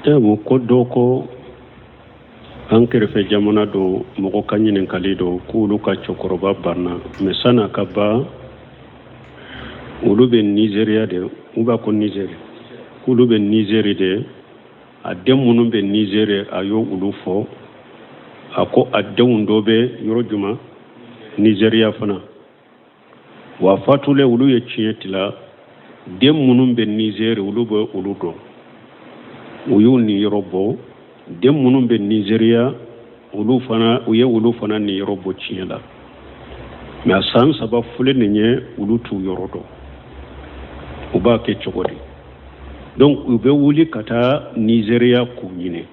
Mu ko dɔ ko an kɛrɛfɛ jamana do mɔgɔ ka ɲininkali do k'olu ka cɛkɔrɔba banna mais san'a ka ban olu bɛ Nizeriya de u b'a ko Nizeri k'olu bɛ Nizeri de a den minnu bɛ Nizeri a y'o olu fɔ a ko a denw dɔ bɛ yɔrɔ jumɛn Nizeriya fana wa fatulen olu ye tiɲɛ tila den minnu bɛ Nizeri olu bɛ olu dɔn u y'u ni yɔrɔ bɔ den minnu bɛ Nizeriya olu fana u ye olu fana ni yɔrɔ bɔ tiɲɛ la mais a san 3 fɔlen nin ye olu t'u yɔrɔ dɔn u b'a kɛ cogo di donc u bɛ wuli ka taa Nizeriya k'u ɲini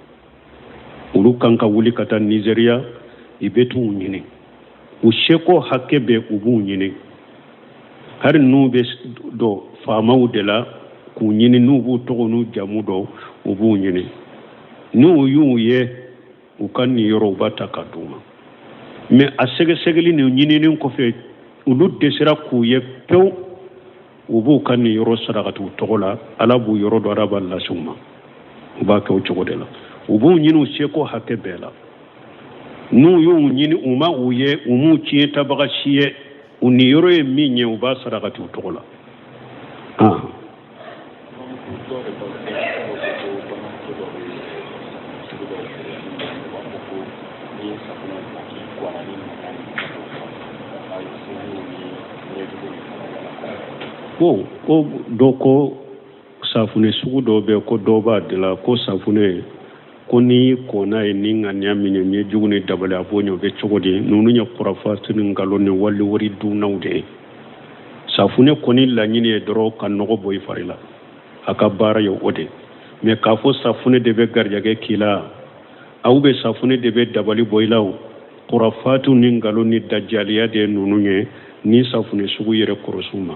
olu kan ka wuli ka taa Nizeriya i bɛ t'u ɲini u seko hakɛ bɛ u b'u ɲini hari n'u bɛ dɔ faamaw de la k'u ɲini n'u b'u tɔgɔ n'u jamu dɔn u b'u ɲini n'u y'u ye u ka nin yɔrɔ u b'a ta ka d'u ma mais a sɛgɛsɛgɛli ni ɲinini kɔfɛ olu dɛsɛra k'u ye pewu u b'u ka nin yɔrɔ sarakati u tɔgɔ la ala b'u yɔrɔ dɔ ala b'a lase u ma u b'a kɛ o cogo de la u b'u ɲini u seko hakɛ bɛɛ la n'u y'u ɲini u ma u ye u m'u tiɲɛ tabaga si ye u ni yɔrɔ ye min ye u b'a sarakati u tɔgɔ la ko dɔ ko safunɛ sugu dɔ bɛ ko dɔ b'a de la ko safunɛ ko ni kɔnna ye ni ŋaniya min ye ɲɛ jugu ni dabali a b'o ɲɛ o bɛ cogo di ninnu ye kurafati ni nkalon ni wali wari dunnaw de ye safunɛ kɔni laɲini ye dɔrɔn ka nɔgɔ bɔ i fari la a ka baara ye o de mais k'a fɔ safunɛ de bɛ garijɛgɛ k'i la aw bɛ safunɛ de bɛ dabali bɔ i la kurafati ni nkalon ni dajaliya de ye ninnu ye ni safunɛ sugu yɛrɛ kɔrɔsiw ma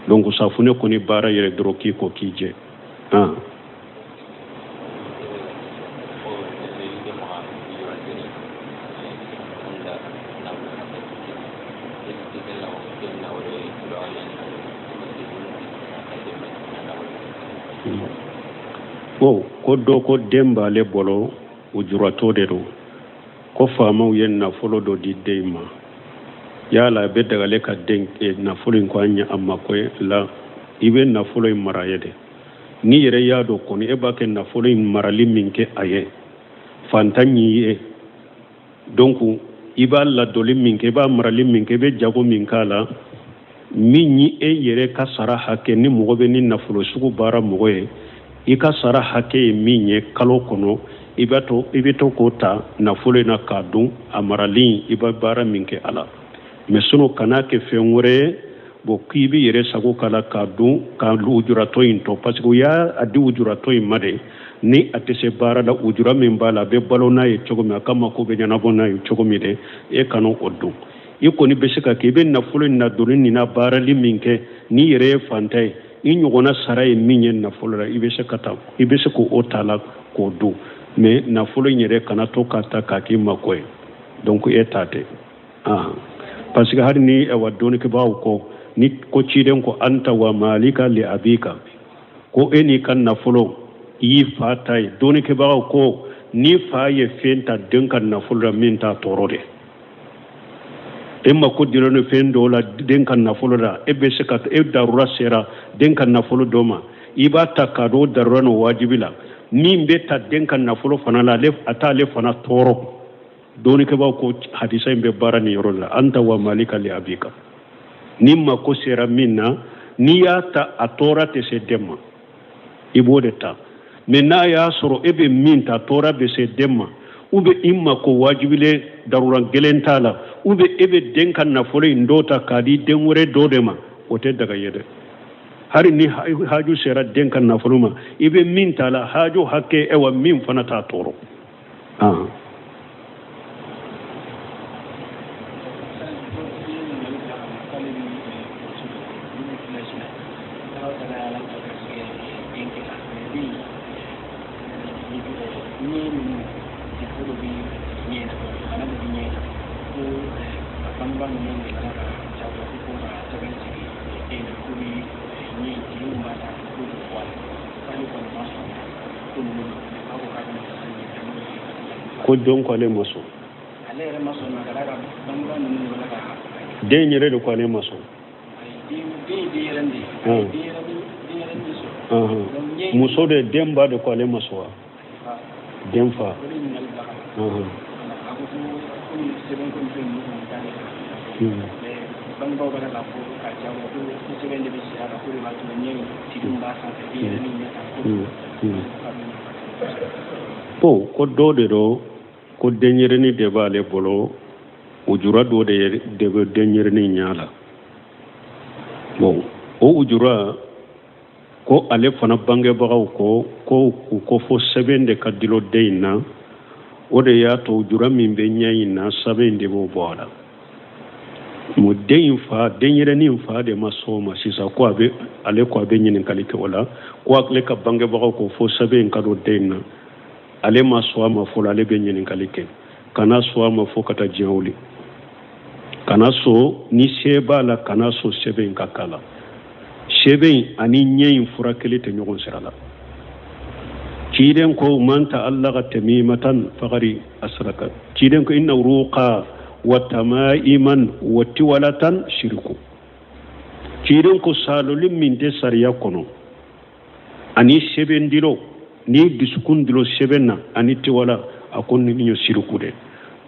donc safunɛ kɔni baara yɛrɛ dɔrɔn k'i ko k'i jɛ ko dɔ ko den b'ale bolo u juratɔ de don ko faamaw ye nafolo dɔ di den ma yala a bɛ dagale ka den nafolo in ko a ɲɛ a ma ko la i bɛ nafolo in mara ye de ni yɛrɛ y'a dɔn kɔni e b'a kɛ nafolo in marali min kɛ a ye fantan y'i ye donc i b'a ladɔli min kɛ i b'a marali min kɛ i bɛ jago min k'a la min ye e yɛrɛ ka sara hakɛ ni mɔgɔ bɛ ni nafolo sugu baara mɔgɔ ye i ka sara hakɛ ye min ye kalo kɔnɔ i bɛ to k'o ta nafolo in na k'a dun a marali i bɛ baara min kɛ a la mais sinon kana kɛ fɛn wɛrɛ ye bon k'i bɛ yɛrɛ sago k'a la k'a dun ka ujuratɔ in tɔ parce que u y'a di ujuratɔ in ma de ni a tɛ se baara la ujura min b'a la a bɛ balo n'a ye cogo min a ka mako bɛ ɲɛnabɔ n'a ye cogo min de e kana o dun i kɔni bɛ se ka kɛ i bɛ nafolo in ladonni nin na baarali min kɛ n'i yɛrɛ ye fantan ye i ɲɔgɔnna sara ye min ye nafolo la i bɛ se k'o ta la k'o dun mais nafolo in yɛrɛ kana to k'a ta k'a k'i mako ye donc e t'a tɛ parce que hali ni dɔnnikɛbagaw kɔ ni ko ciden ko anta wa malika li abika ko e n'i ka nafolo i y'i fa ta ye dɔnnikɛbagaw ko ni fa ye fɛn ta den ka nafolo la min t'a tɔɔrɔ de e mako dilen fɛn dɔw la den ka nafolo la e bɛ se ka e darura sera den ka nafolo dɔ ma i b'a ta k'a dɔn o darura n'o wajibi la min bɛ ta den ka nafolo fana la a t'ale fana tɔɔrɔ dɔnnikɛbagaw ko hadisa in bɛ baara nin yɔrɔ la anta wa malika li abika ni mako sera min na n'i y'a ta a tɔɔra tɛ se den ma i b'o de ta mais n'a y'a sɔrɔ e bɛ min ta tɔɔra bɛ se den ma ou bien i mako wajibilen darura gɛlɛn t'a la ou bien e bɛ den ka nafolo in dɔ ta k'a di den wɛrɛ dɔ de ma o tɛ daga ye dɛ hari ni haju sera den ka nafolo ma i bɛ min t'a la haju hakɛ ewa min fana t'a tɔɔrɔ ko don ko ale maso den yere de ko ale maso muso de den ba de ko ale maso den fa ko do de do ko denyere ni de ba le bolo ujura do de denyere ni nyala o ujura ko ale fana bange bagaw ko fo sebende kadilo deina o de ya to ujura min be nyayina sabende bo bola mu deyin fa denyere ni fa de masoma sisa ko abe ale ko abe nyin kalike wala ko akle ka bange bagaw ko fo seben kado deina ale ma so ma fo ale be nyin kalike kana so ma fo kata jawli kana so ni seba la kana so seben kakala seben ani nyin furakele te nyogon sirala ciden ko manta Allah ga tamimatan faqari asraka ciden ko inna ruqa wa tamaiman wa tiwalatan shirku ciden ko salolin min de sariya kono ani seben dilo ni disukun dilo sebenna ani tiwala akon ni nyo shirku de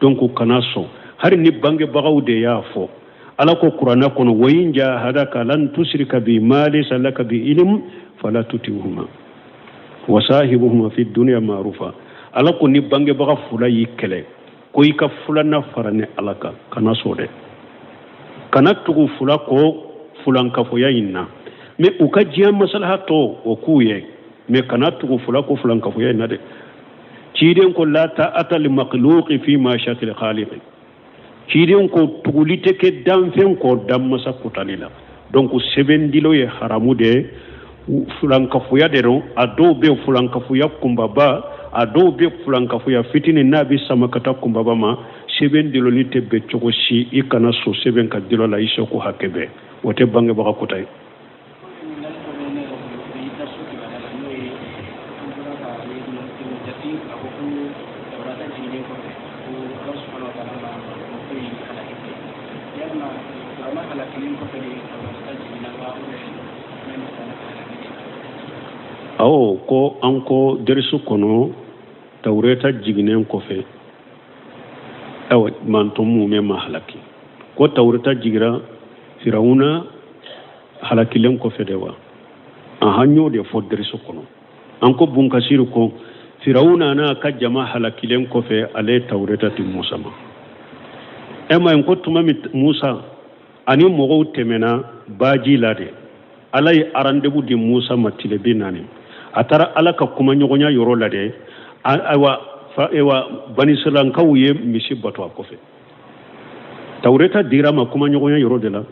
donc kana so har ni bange bagaw de ya fo ala ko qur'ana kono wayin jahadaka lan tusrika bi mali salaka bi ilm fala tutihuma wasahibuhuma fi dunya ma'rufa ala ko ni bange baga fula yikele ko ika fula na farane alaka kana so de kana tugu fula ko fulan ka fo yayinna me uka jiya maslaha to o kuye me kana tugu fula ko fulan ka fo yayinna de ciden ko la ta'ata li makhluqi fi ma shakil khaliq ciden ko tugulite ke damfen ko damma sakutanila donc sebendilo ye haramu de fulankafuya dero ado be fulankafuya kumbaba ado be fulankafuya fitini nabi samakata kumbaba ma seben dilo ni tebbe chogoshi ikana so seben ka dilo la iso ko hakebe wote bange baka kotay awo ko anko dersu kono tawreta jignen ko fe aw man to mume ma halaki ko tawreta jigira firawuna halakilen ko fe dewa an hanyo de fo dersu kono anko bun kasiru ko firawuna na ka jama halakilen ko fe ale tawreta ti musa ma ema en ko tuma musa ani mogo temena baji lade alay arandebu di musa matile binani atara alaka kuma nyogonya yoro lade ewa bani silan kawye misi bato akofe tawreta dirama kuma nyogonya yoro de la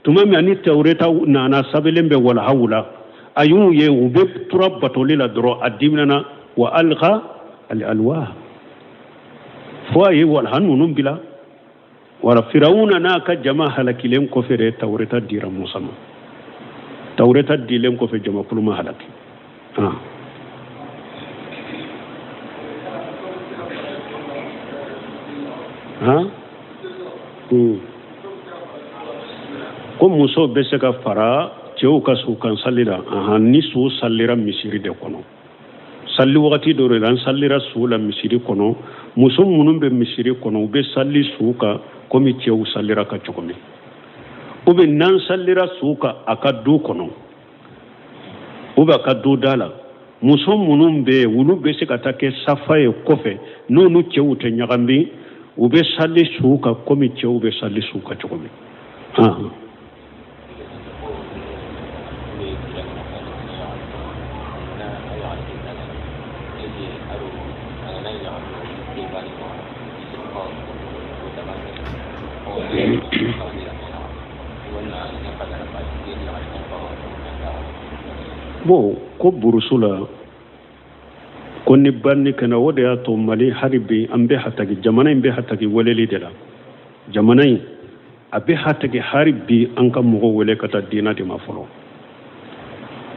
tuma mi ani tawreta nana sabelembe wala hawla ayun ye ube turab bato lila dro adimnana wa alqa al alwa fo ye wal hanunum bila wala firawuna na ka jama halakilen ko fere tawreta dira musa ma tawreta dilem ko fe jama kuluma halaki ko muso be se ka fara cew ka su kan sallira ni su sallira misiri de kono salli wakati do ran sallira su la misiri kono muso munum be misiri kono be salli su ka komi cew sallira ka chokomi o be nan sallira su ka akadu kono o ba akadu dala muso munum be wulu be se ka take safaye kofe nonu cew te nyagambi o be salli su ka komi cew be salli su ka chokomi bo ko burusula ko ni banni kana wode ya to mali haribi ambe hatagi jamana imbe hatagi weleli dela jamana abe hatagi haribi anka mugo wele kata dina di mafolo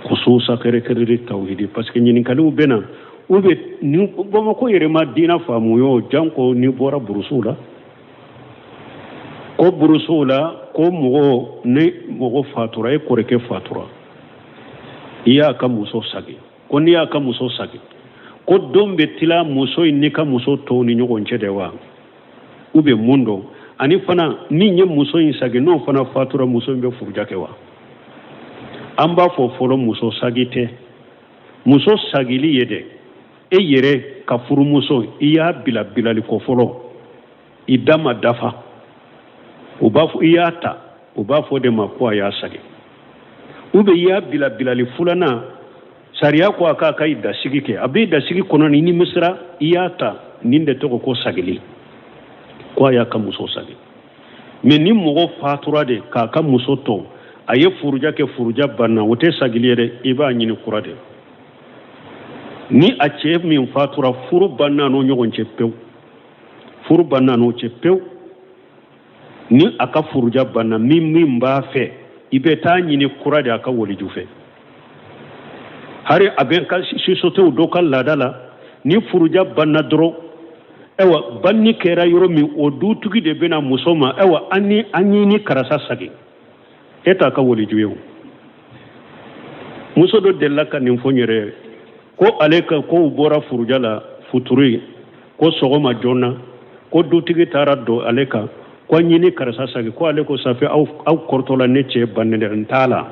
khususa kere kere tawhidi parce que nyini kalu bena ube ni Bamako yɛrɛ ma diina faamu yo janko ni bɔra burusiw la ko burusiw la ko mɔgɔ ni mɔgɔ fatura e kɔrɔkɛ fatura i y'a ka muso sagi ko n'i y'a ka muso sagi ko don bɛ tila muso in n'i ka muso tɔw ni ɲɔgɔn cɛ de wa ube mun dɔn ani fana min ye muso in sagi n'o fana fatura muso in bɛ furuja kɛ wa an b'a fɔ fɔlɔ muso sagi tɛ muso sagili ye dɛ e yɛrɛ ka furumuso i y'a bila bilali kɔ fɔlɔ i da ma dafa u b'a fɔ i y'a ta u b'a fɔ de ma ko a y'a sagi ube i y'a bila bilali filanan sariya ko a k'a ka i dasigi kɛ a bɛ dasigi kɔnɔ ni misira i y'a ta nin de tɔgɔ ko sagili ko a y'a ka muso sagi mais ni mɔgɔ fatura de k'a ka muso tɔ a ye furuja kɛ furuja banna o tɛ sagili ye dɛ i b'a ɲini kura de ni a cɛ min fatura furu banna n'o ɲɔgɔn cɛ pewu furu banna n'o cɛ pewu ni a ka furuja banna min b'a fɛ i bɛ taa ɲini kura de a ka waliju fɛ hari a bɛ ka sisotew dɔ ka laada la ni furuja banna dɔrɔn ewa banni kɛra yɔrɔ min o dutigi de bɛna muso ma ewa an yi ni karasa sagi e t'a ka waliju ye o muso dɔ delila ka nin fɔ n yɛrɛ ko ale ka ko bɔra furuja la futuri ko sɔgɔma joona ko dutigi taara don ale kan ko an ɲini karisa sagi ko ale ko safi aw kɔrɔtɔla ne cɛ bannen dɛ n t'a la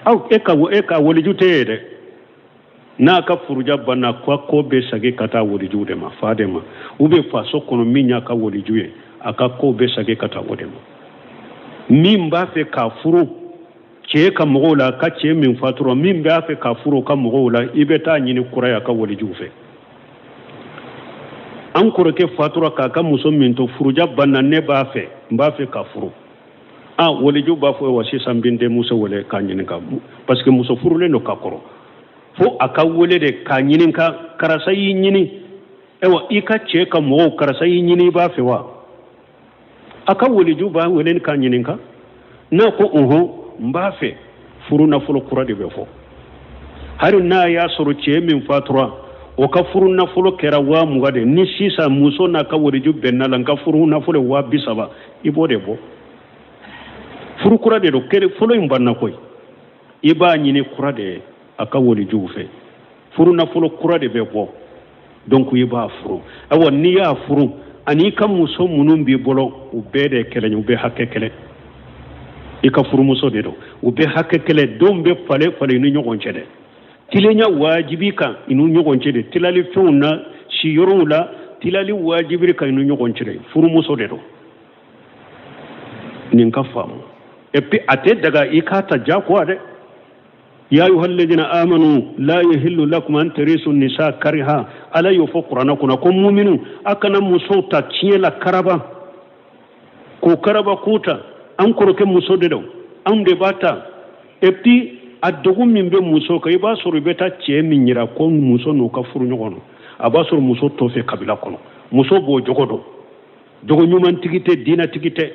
aw e ka waliju tɛ ye dɛ n'a ka furuja banna ko bɛ sagi ka taa waliju de ma fa de ma u bɛ faso kɔnɔ min y'a ka waliju ye a ka ko bɛ sagi ka taa o de ma min b'a fɛ k'a furu cɛ ka mɔgɔw la ka cɛ min fatura min b'a fɛ k'a furu ka mɔgɔw la i bɛ taa ɲini kura y'a ka walijuw fɛ an kɔrɔkɛ fatura k'a ka muso min to furuja banna ne b'a fɛ n b'a fɛ k'a furu waliju b'a fɔ wa sisan bin denmuso wele k'a ɲininka parce que muso furulen don ka kɔrɔ fo a ka wele de k'a ɲininka karisa y'i ɲini ewa i ka cɛ ka mɔgɔw karisa y'i ɲini i b'a fɛ wa a ka waliju b'a wele k'a ɲininka n'a ko n b'a fɛ furu nafolo kura de bɛ fɔ hari n'a y'a sɔrɔ cɛ min fatura o ka furu nafolo kɛra 20,000 de ni sisan muso n'a ka waliju bɛnna la n ka furu nafolo 30,000 i b'o de bɔ furu kura de don fɔlɔ in banna koyi i b'a ɲini kura de a ka walijuw fɛ furu nafolo kura de bɛ bɔ donc i b'a furu awa n'i y'a furu ani ka muso minnu b'i bolo u bɛɛ de kɛlɛ u bɛ hakɛ kɛlɛ i ka furumuso de don u bɛ hakɛ kɛlɛ denw bɛ falen i ni ɲɔgɔn cɛ dɛ tilenya wajibi kan i ni ɲɔgɔn cɛ de tilali fɛnw na siyɔrɔw la tilali wajibi kan i ni ɲɔgɔn cɛ dɛ furumuso de don nin ka faamu et puis a tɛ daga i k'a ta jagoya dɛ ya ayyuhal ladina amanu la yahillu lakum an tarisu nisa kariha ala y'o fɔ kuranɛ kɔnɔ ko muminu a kana musow ta tiɲɛ la karaba k'o karaba k'u ta an kɔrɔkɛ muso de don anw de b'a ta et puis a dogo min bɛ muso kan i b'a sɔrɔ i bɛ taa cɛ min yira ko muso n'u ka furu ɲɔgɔn na a b'a sɔrɔ muso t'o fɛ kabila kɔnɔ muso b'o jogo dɔn jogo ɲumantigi tɛ diinatigi tɛ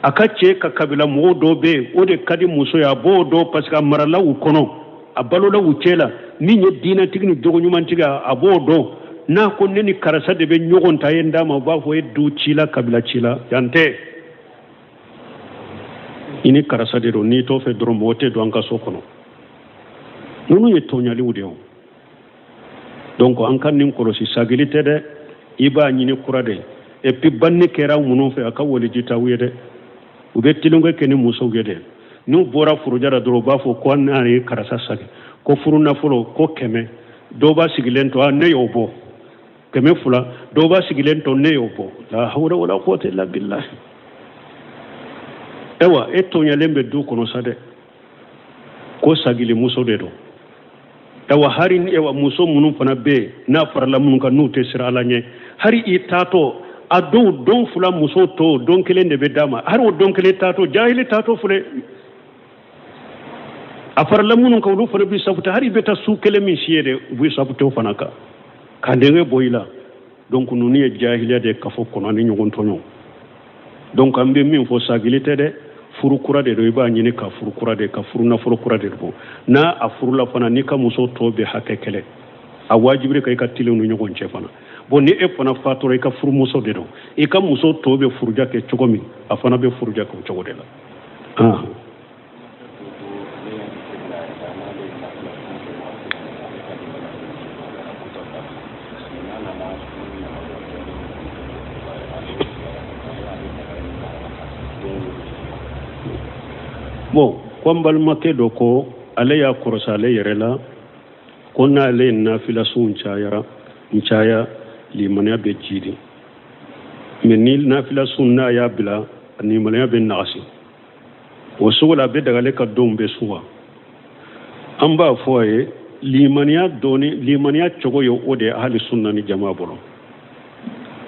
a ka cɛ ka kabila mɔgɔw dɔw bɛ yen o de ka di muso ye a b'o dɔn parce que a marala u kɔnɔ a balola u cɛ la min ye diinatigi ni jogo ɲumantigi a b'o dɔn n'a ko ne ni karisa de bɛ ɲɔgɔn ta ye n d'a ma u b'a fɔ e du ci la kabila ci la yan tɛ i ni karisa de don n'i t'o fɛ dɔrɔn mɔgɔ tɛ don an ka so kɔnɔ ninnu ye tɔɲaliw de ye donc an ka nin kɔlɔsi sagili tɛ dɛ i b'a ɲini kura de et puis banni kɛra minnu fɛ a ka waliji t'aw ye dɛ u bɛ tilenkɛ kɛ ni musow ye dɛ n'u bɔra furuja la dɔrɔn u b'a fɔ ko n'a ye karisa sagi ko furu nafolo ko 100 dɔw b'a sigilen to ne y'o bɔ 200 dɔw b'a sigilen to ne y'o bɔ la hawla wala quwwata illa billah ewa e tɔɲalen bɛ du kɔnɔ sa dɛ ko sagili muso de don ewa hari ewa muso minnu fana bɛ yen n'a farala minnu kan n'u tɛ sira ala ɲɛ hari i taatɔ a dɔw don 2 muso tɔ don 1 de bɛ d'a ma hari o don 1 taatɔ jahili taatɔ filɛ a farala minnu kan olu fana bɛ sabuta hari i bɛ taa su 1 min si ye dɛ u bɛ sabuta o fana kan ka denkɛ bɔ i la donc ninnu ye jahiliya de kafo kɔnɔ ani ɲɔgɔn tɔɲɔ donc an bɛ min fɔ sagili tɛ dɛ furu kura de do i b'a ɲini ka furu kura de ka furu nafolo kura de bɔ n'a a furula fana n'i ka muso tɔ bɛ hakɛ kɛlɛ a wajibire ka i ka tilenw ni ɲɔgɔn cɛ fana bon ni e fana fatura i ka furumuso de don i ka muso tɔ bɛ furuja kɛ cogo min a fana bɛ furuja kɛ o cogo de la bon ko n balimakɛ dɔ ko ale y'a kɔrɔsa ale yɛrɛ la ko n'ale ye nafilasunw caya limaniya bɛ jidi mais ni nafilasun n'a y'a bila limaniya bɛ nagasi o sugu la a bɛ daga ale ka donw bɛ suwa an b'a fɔ a ye limaniya cogo ye o de ye ahli sunna ni jama bolo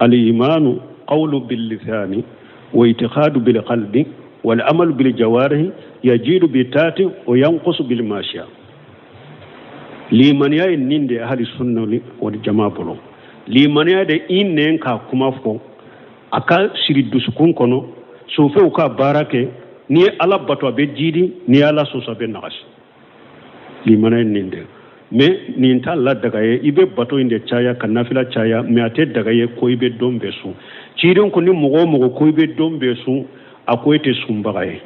al-imanu qawlu bil lisani wa i'tiqadu bil qalbi wal amalu bil jawarih yajidu bi tati wa yanqusu bil mashiya limaniya nin de ahli sunna wal jamaa bolo limaniya de innen ka kuma fɔ aka siri dusukun kɔnɔ sofew ka baara kɛ ni ala bato a bɛ jidi ni ala soso a bɛ nagasi limaniya nin de mais nin t'a la daga ye i bɛ bato in de caya ka nafila caya mais a tɛ daga ye ko i bɛ don bɛɛ sun ciden ko ni mɔgɔ o mɔgɔ ko i bɛ don bɛɛ sun a ko e tɛ sunbaga ye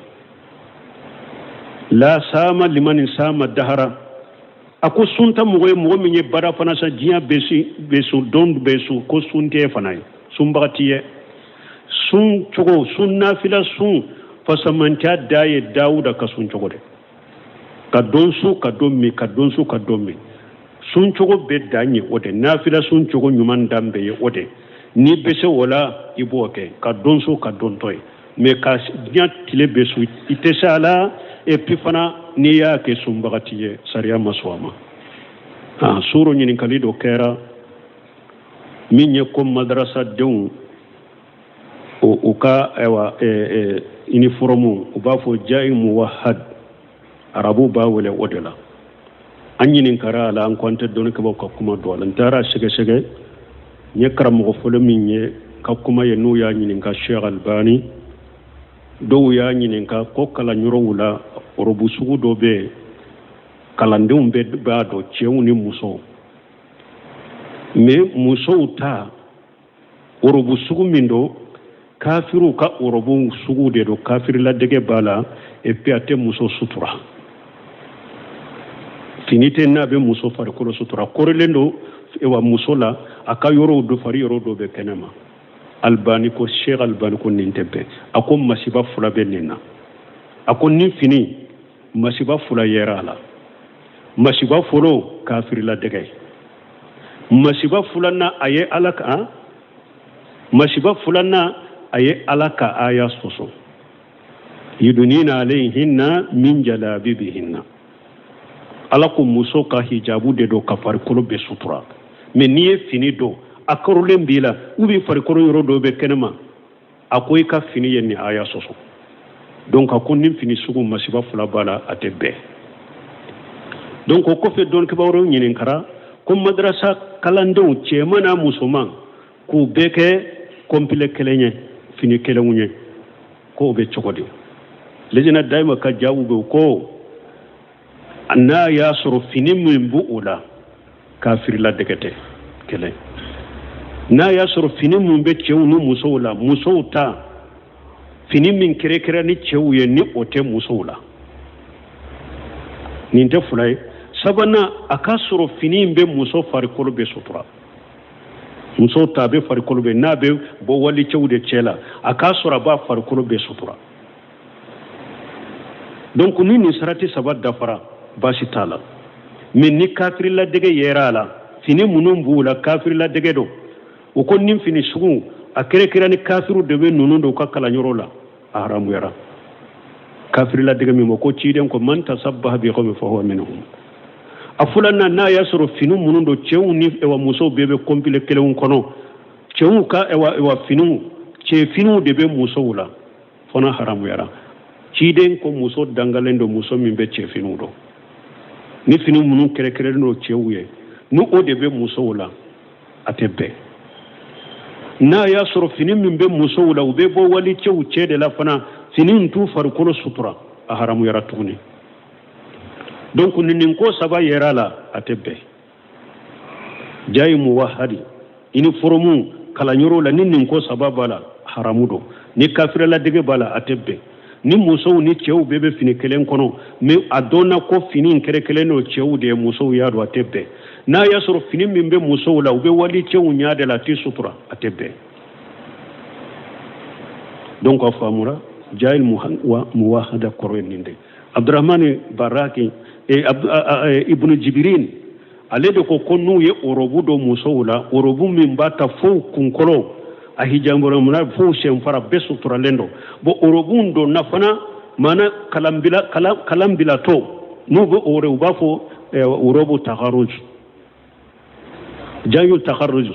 la sama liman sama dahara a ko sunta mɔgɔ ye mɔgɔ min ye baara fana sa diɲɛ bɛ sun don bɛ sun ko sun tɛ fana ye sunbaga t'i ye sun cogo sun nafila sun fasamantiya da ye dawuda ka sun cogo de ka don su ka don min ka don su ka don min sun cogo bɛ dan ye o de nafila sun cogo ɲuman dan bɛ ye o de ni bɛ se o la i b'o kɛ ka don su ka don tɔ ye mais ka diɲɛ tile bɛ su i tɛ se a la et puis fana n'i y'a kɛ sunbagati ye sariya ma sɔn a ma suuru ɲininkali dɔ kɛra min ye ko madarasa denw u ka uniforme u b'a fɔ jayi muwahad arabu b'a wele o de la an ɲininkara a la an ko an tɛ dɔnnikabaw ka kuma dɔn a la n taara sɛgɛsɛgɛ n ye karamɔgɔ fɔlɔ min ye ka kuma ye n'u y'a ɲininka Sheikh Albani dɔw y'a ɲininka ko kalanyɔrɔw la orobu sugu dɔ bɛ yen kalandenw b'a dɔn cɛw ni musow mais musow ta orobu sugu min don kafiru ka orobu sugu de don kafiriladege b'a la et puis a tɛ muso sutura fini tɛ n'a bɛ muso farikolo sutura kɔrɔlen don wa muso la a ka yɔrɔw do fari yɔrɔ dɔ bɛ kɛnɛma Albani ko Sheikh Albani ko nin tɛ bɛn a ko masiba fula bɛ nin na a ko nin fini masiba fula yɛrɛ a la masiba fɔlɔ kafiriladege masiba filanan a ye ala ka masiba filanan a ye ala ka aya sɔsɔ yudunina alayhinna min jalabibihinna ala ko muso ka hijabu de do ka farikolo bɛ sutura mais n'i ye fini don a kɔrɔlen b'i la ou bien farikolo yɔrɔ dɔ bɛ kɛnɛma a ko i ka fini ye nin aya sɔsɔ donc a ko nin fini sugu masiba fila b'a la a tɛ bɛn donc o kɔfɛ dɔnnibaga wɛrɛw ɲininkara ko madrasa kalandenw cɛman n'a musoman k'u bɛɛ kɛ complet kelen ye fini kelenw ye k'o bɛ cogo di lejina dayima ka jaabu bɛ ko n'a y'a sɔrɔ fini min b'o o la kafiriladege tɛ kelen n'a y'a sɔrɔ fini min bɛ cɛw ni musow la musow ta fini min kɛrɛkɛrɛ ni cɛw ye ni o tɛ musow la nin tɛ fila ye sabanan a ka sɔrɔ fini in bɛ muso farikolo bɛ sutura muso ta bɛ farikolo bɛ n'a bɛ bɔ wali cɛw de cɛ la a ka sɔrɔ a b'a farikolo bɛ sutura donc ni nin sarati saba dafara baasi t'a la mais ni kafiriladege yera a la fini minnu b'u la kafiriladege don o ko nin fini sugu a kɛrɛkɛrɛ ni kafiru de bɛ ninnu don u ka kalanyɔrɔ la a haramuyara kafiriladege min ma ko ciden ko man tasabbaha bi qawmin fa huwa minhum a filanan n'a y'a sɔrɔ fini minnu don cɛw ni musow bɛɛ bɛ complet kelenw kɔnɔ cɛw ka finiw cɛfiniw de bɛ musow la fana haramuyara ciden ko muso dangalen don muso min bɛ cɛfiniw don ni fini minnu kɛrɛkɛrɛlen don cɛw ye ni o de bɛ musow la a tɛ bɛn n'a y'a sɔrɔ fini min bɛ musow la u bɛ bɔ wali cɛw cɛ de la fana fini tu farikolo sutura a haramu yara tuguni donc nin ko saba yera la atebe jayi muwahhadi ini foromu kala nyoro la nin ko saba bala haramu do ni kafira la dege bala atebe ni musow ni cɛw bɛɛ bɛ fini kelen kɔnɔ mais a dɔnna ko fini kɛrɛ kelen n'o cɛw de ye musow y'a dɔn a tɛ bɛn n'a y'a sɔrɔ fini min bɛ musow la u bɛ wali cɛw ɲɛ de la a tɛ sutura a tɛ bɛn donc a faamura jahil muwahada kɔrɔ ye nin de abdurahmani baraki ibnu jibirin ale de ko n'u ye orobu dɔ musow la orobu min b'a ta fo kunkolo a hijambora muna fo senfara be suturalen do bo orobun do nafana mana kalambila to no bo ore u bafo orobu takharuj jayu takharuj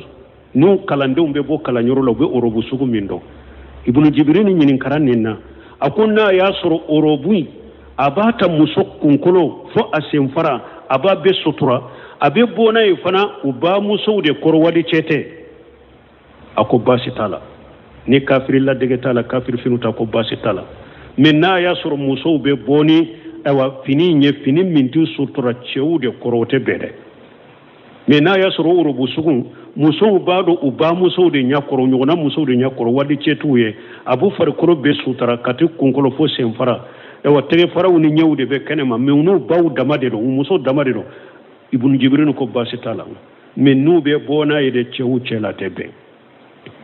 no kalandum be bo kalanyoro lo be orobu sugu mindo ibnu jibrin nyinin karanina akunna ya suru orobu abata musokkun kolo fo asenfara aba be sutura abe bona ifana uba muso de korwadi chete ako basi tala ni kafiri la dege tala kafiri finuta ko basi tala minna ya sur muso be boni ewa fini nye fini mintu sutura chewu de korote bede minna ya sur urubu sugun muso bado uba muso de nyakoro nyona muso de nyakoro wadi chetuye abu far koro be sutura kati kunkolo fo senfara ewa tege fara uni nyewu de be kenema mewnu baw damade do muso damade do ibn jibril ko basi tala minnu be bona yede chewu chela tebe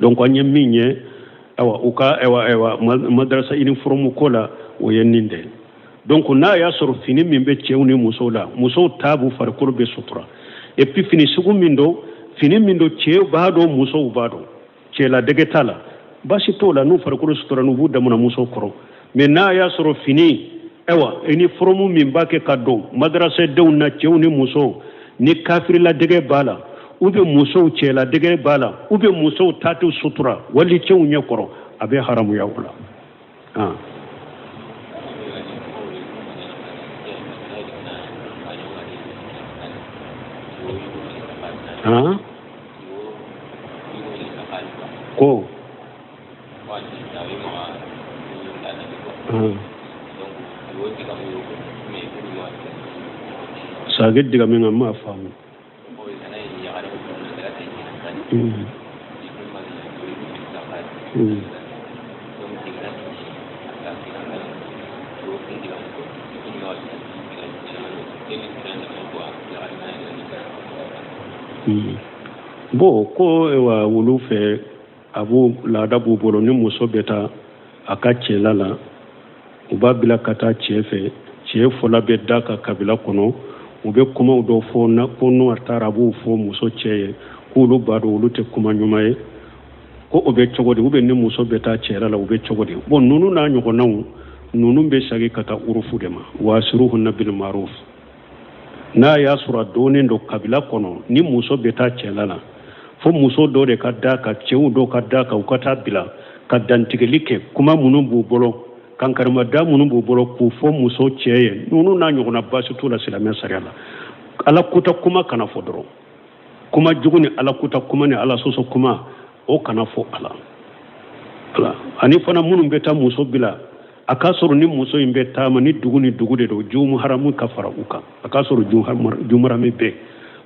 donc a ñemmiñe awa uka ewa madrasa uniforme kola o yenninde donc na ya soro fini min be cewni muso la muso tabu far kurbe sutura et puis fini sugu min do fini min do cew baado muso baado cela degetala basi to la nu far kurbe sutura nu budda mona muso koro mais na ya soro fini ewa uniforme min bake kaddo madrasa dewna cewni muso ni kafir la dege bala ube muso cela dege bala ube muso tatu sutura wali cew nyakoro abe haramu ya wala ko saged diga men ma famu bo ko ewa wulu fe abu laada bu bolo ni muso beta aka cela la uba bila kata chefe chefo la bedda ka kabila kono ube kuma do fo na kono atara bu fo muso cheye kulu bado wulu te kuma nyumaye ko ube chogodi ube ni muso beta cela la ube chogodi bon nunu na nyugo nawu nunu be sagi kata urufu dema wasiruhunna bil ma'ruf na ya sura doni ndo kabila kono ni muso beta cela la fo muso do de ka daka cewu do ka daka ukata bila ka dantigelike kuma munun bu bolo kankarma da munun bu bolo ku fo muso ceye nunu na nyugo na basu tula silamia sariala ala kuta kuma kana fodoro kuma juguni ala kuta kuma ne ala soso kuma o kana fo ala ani fana munun beta muso bila akasoro ni muso imbe tama ni duguni dugude do jumu haramu kafara uka akasoro jumara mebe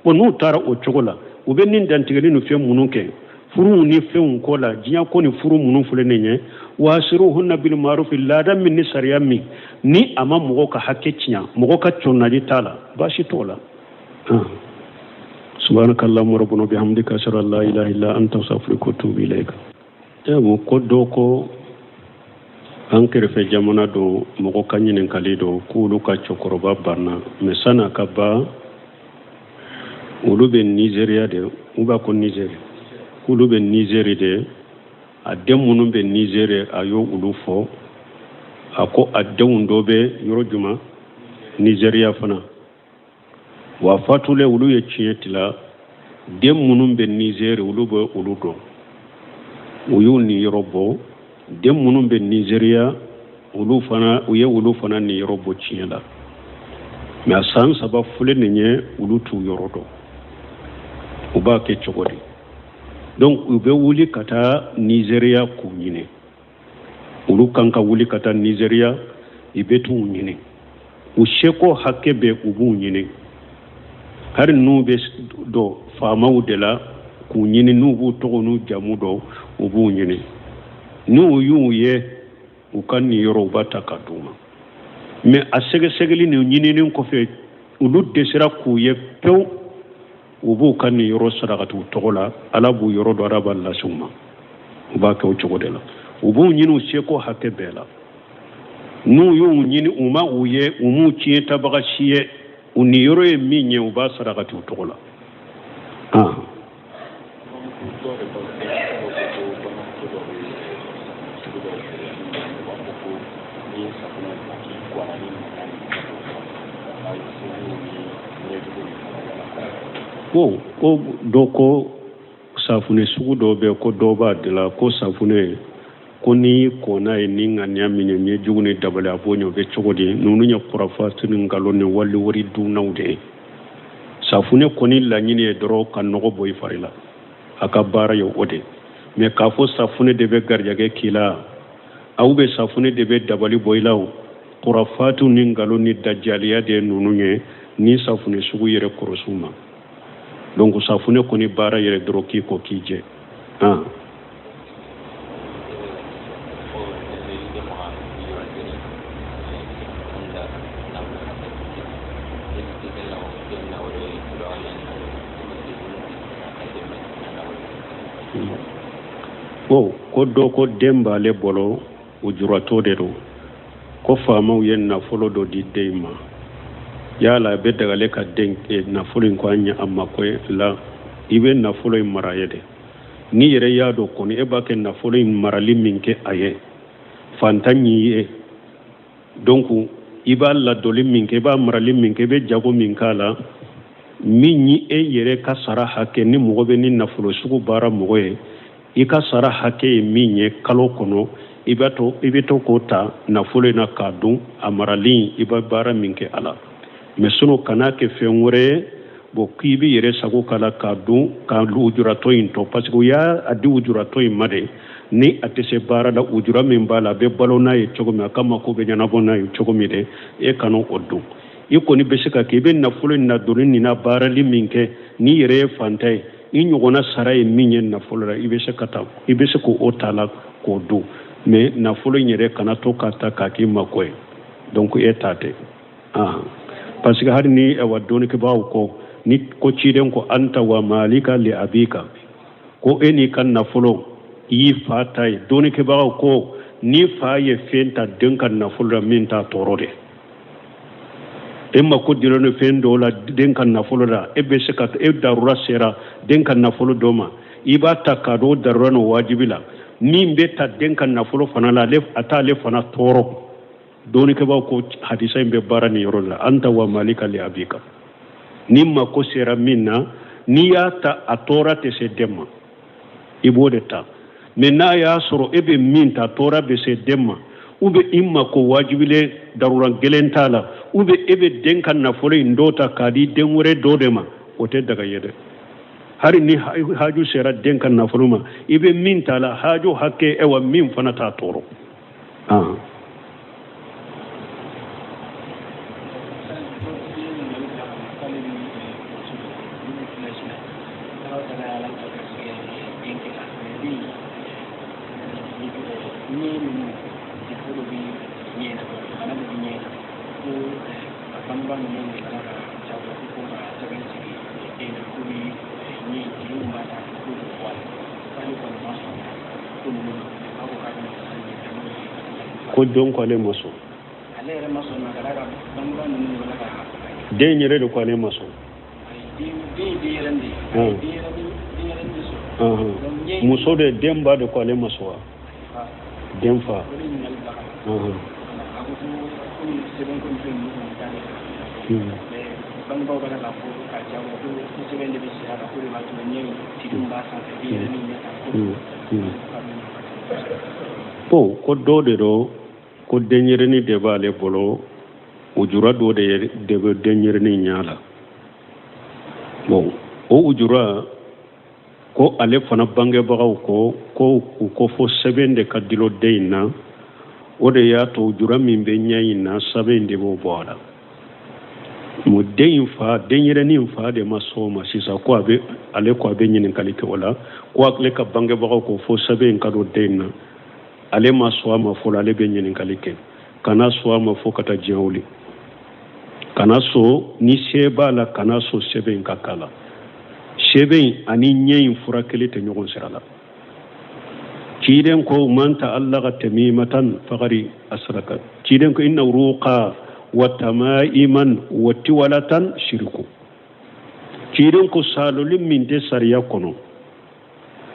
wonu tara o chogola ube nin dantigeli no fe mununke furu ni fe un kola jiya ko ni furu munun fule nenye wasiruhunna bil ma'ruf lada min ni sariyami ni ama mugo ka hakke cinya mugo ka chonnali tala bashi tola subhanakallahumma rabbana bihamdika ashhadu an la ilaha illa anta astaghfiruka wa atubu ilayka mo koddo ko ankere fe jamana do mogo kanyinen kalido kulu ka chokoroba barna mesana kaba ulube Nigeria de uba ko Nigeria ulube Nigeria de ademunu be Nigeria ayo ulufo ako adewundo be yorojuma Nigeria fana wa fatule ulu ye chietila demunu be Nigeria ulube uludo uyu ni yorobo dem munum be Nigeria ulu fana ni yorobo chiela mais asan saba fule nenye ulu tu yorodo uba ke chogodi donc ube wuli kata Nigeria kunyine olu kan ka wuli ka taa Nigeria i bɛ t'u ɲini u seko hakɛ bɛ u b'u ɲini hari n'u bɛ dɔ faamaw de la k'u ɲini n'u b'u tɔgɔ n'u jamu dɔn u b'u ɲini n'u y'u ye u ka nin yɔrɔ u b'a ta ka d'u ma mais a sɛgɛsɛgɛli nin ɲininin kɔfɛ olu dɛsɛra k'u ye pewu u b'u ka nin yɔrɔ sarakati u tɔgɔ la ala b'u yɔrɔ dɔ ala b'a lase u ma u b'a kɛ o cogo de la u b'u ɲini u seko hakɛ bɛɛ la n'u y'u ɲini u ma u ye u m'u tiɲɛ tabaga si ye u ni yɔrɔ ye min ye u b'a sarakati u tɔgɔ la ko dɔ ko safunɛ sugu dɔ bɛ ko dɔ b'a de la ko safunɛ ko ni kɔnna ye ni ŋaniya minɛ ni ye jugu ni dabali a b'o ɲɛ o bɛ cogo di ninnu ye kurafati ni nkalon ni wali wari dunnaw de ye safunɛ kɔni laɲini ye dɔrɔn ka nɔgɔ bɔ i fari la a ka baara ye o de mais k'a fɔ safunɛ de bɛ garijɛgɛ k'i la aw bɛ safunɛ de bɛ dabali bɔ i la o kurafati ni nkalon ni dajaliya de ye ninnu ye ni safunɛ sugu yɛrɛ kɔrɔsiw ma donc safunɛ kɔni baara yɛrɛ dɔrɔn k'i ko k'i jɛ ko dɔ ko den b'ale bolo o juratɔ de don ko faamaw ye nafolo dɔ di den ma yala a bɛ dagale ka den nafolo in ko an ɲɛ a mako la i bɛ nafolo in mara ye de ni yɛrɛ y'a dɔn kɔni e b'a kɛ nafolo in marali min kɛ a ye fantan y'i ye donc i b'a ladɔli min kɛ i b'a marali min kɛ i bɛ jago min k'a la min ye e yɛrɛ ka sara hakɛ ni mɔgɔ bɛ ni nafolo sugu baara mɔgɔ ye i ka sara hakɛ ye min ye kalo kɔnɔ i bɛ to k'o ta nafolo in na k'a dun a marali i bɛ baara min kɛ a la mais sinon kana kɛ fɛn wɛrɛ ye bon k'i bɛ yɛrɛ sago k'a la k'a dun ka ujuratɔ in tɔ parce que u y'a di ujuratɔ in ma de ni a tɛ se baara la ujura min b'a la a bɛ balo n'a ye cogo min a ka mako bɛ ɲɛnabɔ n'a ye cogo min de e kana o dun i kɔni bɛ se ka kɛ i bɛ nafolo in nadonni nin na baarali min kɛ n'i yɛrɛ ye fantan ye i ɲɔgɔnna sara ye min ye nafolo la i bɛ se k'o ta la k'o dun mais nafolo in yɛrɛ kana to k'a ta k'a k'i mako ye donc e ta tɛ parce que hali ni wa dɔɔnikɛbaaw kɔ ni ko ciden ko anta wa malika li abika ko e n'i ka nafolo i y'i fa ta ye dɔɔnikɛbagaw ko ni fa ye fɛn ta den ka nafolo la min t'a tɔɔrɔ de e mako dira ni fɛn dɔw la den ka nafolo la e bɛ se ka e darura sera den ka nafolo dɔ ma i b'a ta k'a dɔn o darura n'o wajibi la min bɛ ta den ka nafolo fana la a t'ale fana tɔɔrɔ dɔɔnikɛbaaw ko hadisa in bɛ baara nin yɔrɔ la anta wa malika li abika ni mako sera min na n'i y'a ta a tɔɔra tɛ se den ma i b'o de ta mais n'a y'a sɔrɔ e bɛ min ta tɔɔra bɛ se den ma ou bien i mako wajibilen darura gɛlɛn t'a la ou bien e bɛ den ka nafolo in dɔ ta k'a di den wɛrɛ dɔ de ma o tɛ daga ye dɛ hari ni haju sera den ka nafolo ma i bɛ min t'a la haju hakɛ wa min fana t'a tɔɔrɔ ko don ko ale maso den yɛrɛ de ko ale maso muso de den ba de ko ale maso wa den fa ko dɔ de do ko denyɛrɛni de b'ale bolo ujura dɔ de bɛ denyɛrɛni ɲɛ la bon o ujura ko ale fana bangebagaw ko u ko fo sɛbɛn de ka dilo den in na o de y'a to jura min bɛ ɲɛ in na sɛbɛn de b'o bɔ a la mu den fa denyɛrɛnin fa de ma sɔn o ma sisan ko ale ko a bɛ ɲininkali kɛ o la ko ale ka bangebagaw ko fo sɛbɛn ka don den na ale ma sɔn a ma fɔlɔ ale bɛ ɲininkali kɛ kana sɔn a ma fo ka taa diɲɛ wuli kana sɔn ni se b'a la kana sɔn sɛbɛn ka k'a la sɛbɛn ani ɲɛ in furakɛli tɛ ɲɔgɔn sira la ciden ko man ta'allaqa tamimatan faqari asraka ciden ko inna ruqa wa tamaiman wa tiwalatan shirku ciden ko salolin min de sariya kono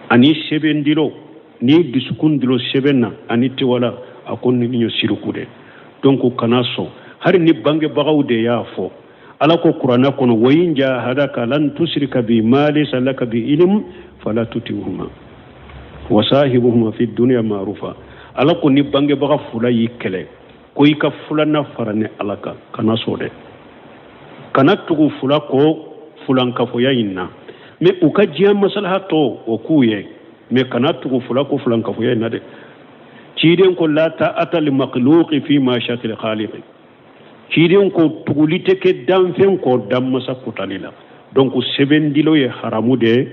ani seben dilo ni dusukun dilo seben na ani tiwala akon ni nyo shirku de donc kana so har ni bange bagaw de ya fo ala ko qur'ana kono wayin jahadaka lan tushrika bi ma laysa laka bi ilm fala tutihuma wasahibuhuma fi dunya ma'rufa ala ko ni bange baga fula yi kele ko i ka fula na farane alaka kana so de kana tugu fula ko fulan ka fo yinna me u ka jiya maslaha to o kuye me kana tugu fula ko fulan ka fo yinna de ciden ko la ta'ata li makhluqi fi ma shakil khaliqi ciden ko tugulite ke danfen ko damasa kutalila donc sebendilo ye haramu de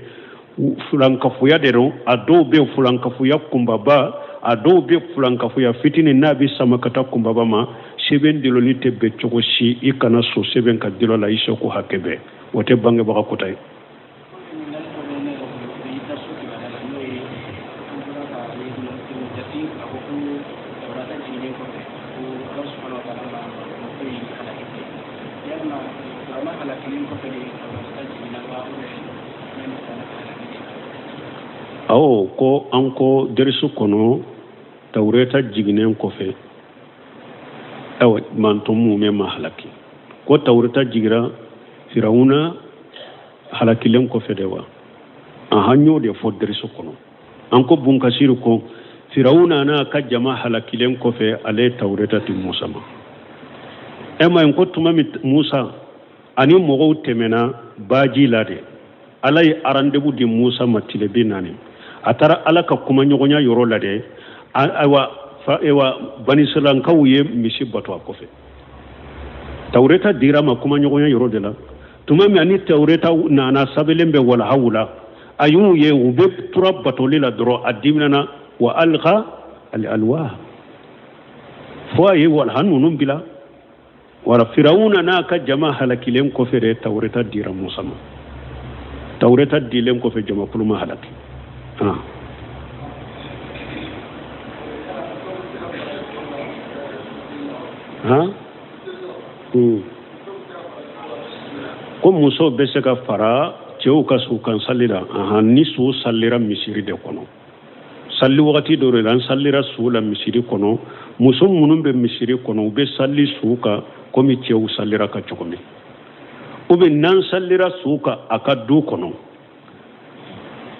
fulankafuya de don a dɔw bɛ fulankafuya kunbaba a dɔw bɛ fulankafuya fitinin n'a bɛ samakata kunbaba ma sɛbɛn diloli tɛ bɛn cogo si i kana so sɛbɛn ka dilo la i seko hakɛ bɛɛ o tɛ bangebaga kota ye awo ko an ko derisu kɔnɔ tawureta jiginen kɔfɛ awa manto mume ma halaki ko tawureta jigira firawuna halakilen kɔfɛ de wa an hanyo de fɔ derisu kɔnɔ an ko bunkasiru ko firawuna na ka jama halakilen kɔfɛ ale tawureta ti musa ma ma en ko tuma mi musa ani mɔgɔw tɛmɛna baji la de ala ye rendez-vous di musa ma tile bi naani a taara ala ka kuma ɲɔgɔnya yɔrɔ la dɛ ayiwa banisalankaw ye misi bato a kɔfɛ tawureta dira ma kuma ɲɔgɔnya yɔrɔ de la tuma min ani tawureta nana sabelen bɛ walahaw la a y'u ye u bɛ tura batoli la dɔrɔn a diminana wa alqa al alwah fo a ye walaha ninnu bila wala firawuna n'a ka jama halakilen kɔfɛ de tawureta dira musa ma tawureta dilen kɔfɛ jamakulu ma halaki ko muso bɛ se ka fara cɛw ka su kan salli la ni su sallira misiri de kɔnɔ salli wagati dɔ de la an sallira su la misiri kɔnɔ muso minnu bɛ misiri kɔnɔ u bɛ salli su kan komi cɛw sallira ka cogo min u bɛ n'an sallira su kan a ka du kɔnɔ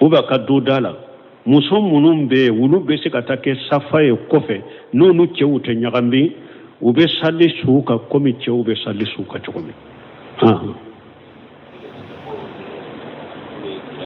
u bɛ a ka du da la muso minnu bɛ yen olu bɛ se ka taa kɛ safa ye kɔfɛ n'olu cɛw tɛ ɲagami u bɛ salli su kan komi cɛw bɛ salli su kan cogo min